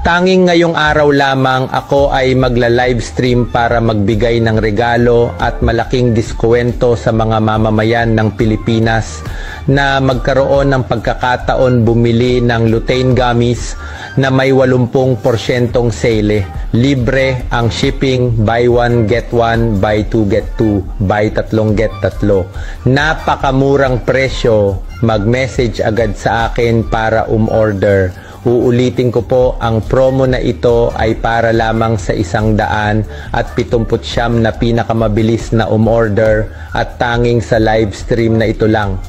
Tanging ngayong araw lamang ako ay magla-livestream para magbigay ng regalo at malaking diskwento sa mga mamamayan ng Pilipinas na magkaroon ng pagkakataon bumili ng lutein gummies na may 80% sale. Libre ang shipping, buy one get one, buy two get two, buy tatlong get tatlo. Napakamurang presyo, mag-message agad sa akin para umorder. Uulitin ko po, ang promo na ito ay para lamang sa 179 na pinakamabilis na umorder at tanging sa live stream na ito lang.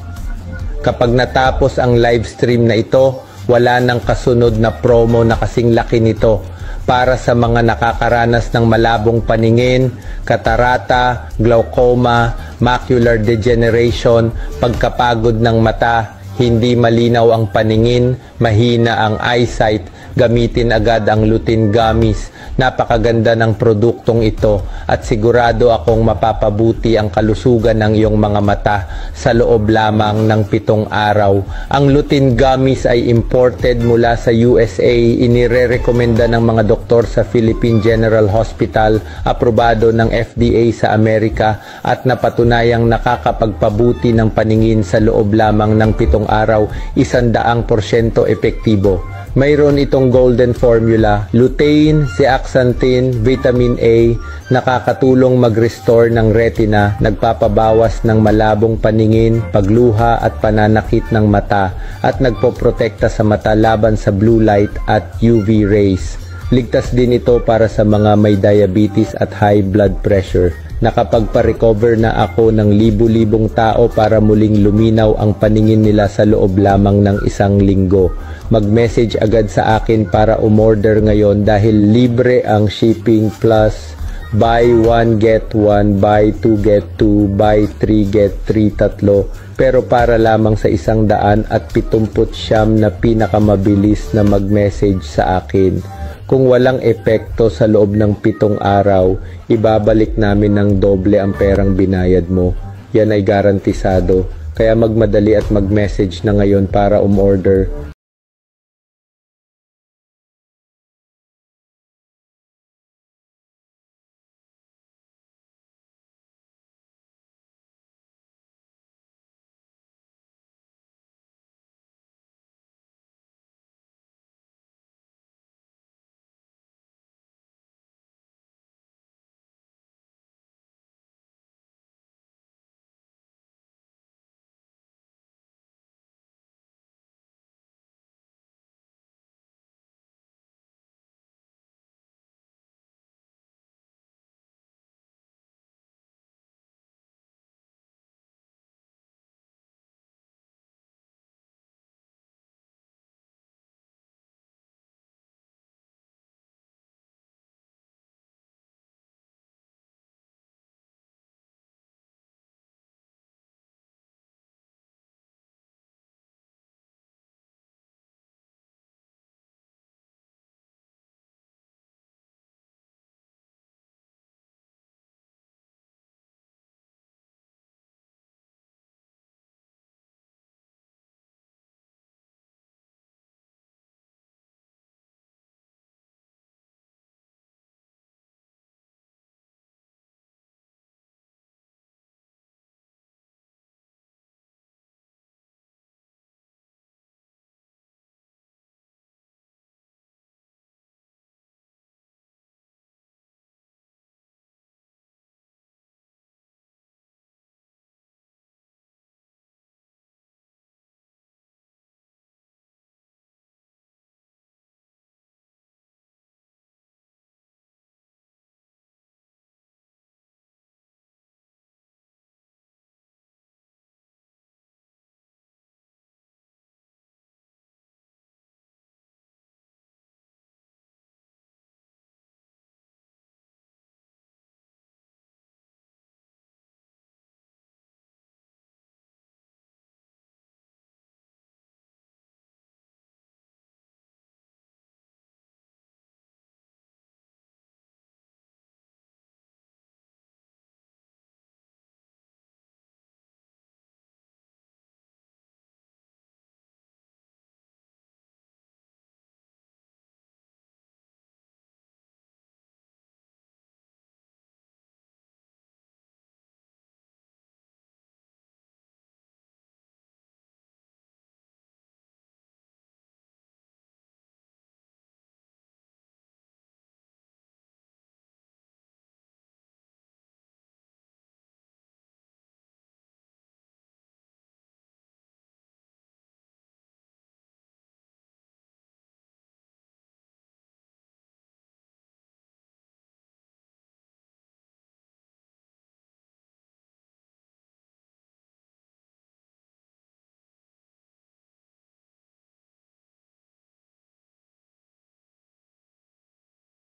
Kapag natapos ang live stream na ito, wala nang kasunod na promo na kasing laki nito para sa mga nakakaranas ng malabong paningin, katarata, glaucoma, macular degeneration, pagkapagod ng mata, hindi malinaw ang paningin, mahina ang eyesight, gamitin agad ang lutein gummies. Napakaganda ng produktong ito at sigurado akong mapapabuti ang kalusugan ng iyong mga mata sa loob lamang ng 7 araw. Ang lutein gummies ay imported mula sa USA, inirerekomenda ng mga doktor sa Philippine General Hospital, aprobado ng FDA sa Amerika at napatunayang nakakapagpabuti ng paningin sa loob lamang ng 7 araw, 100% epektibo. Mayroon itong golden formula, lutein, zeaxanthin, vitamin A, nakakatulong mag-restore ng retina, nagpapabawas ng malabong paningin, pagluha at pananakit ng mata, at nagpoprotekta sa mata laban sa blue light at UV rays. Ligtas din ito para sa mga may diabetes at high blood pressure. Nakapagpa-recover na ako ng libu-libong tao para muling luminaw ang paningin nila sa loob lamang ng 1 linggo. Mag-message agad sa akin para umorder ngayon dahil libre ang shipping plus buy one get one, buy two get two, buy three get three tatlo. Pero para lamang sa 179 na pinakamabilis na mag-message sa akin. Kung walang epekto sa loob ng 7 araw, ibabalik namin ng doble ang perang binayad mo. Yan ay garantisado. Kaya magmadali at mag-message na ngayon para umorder.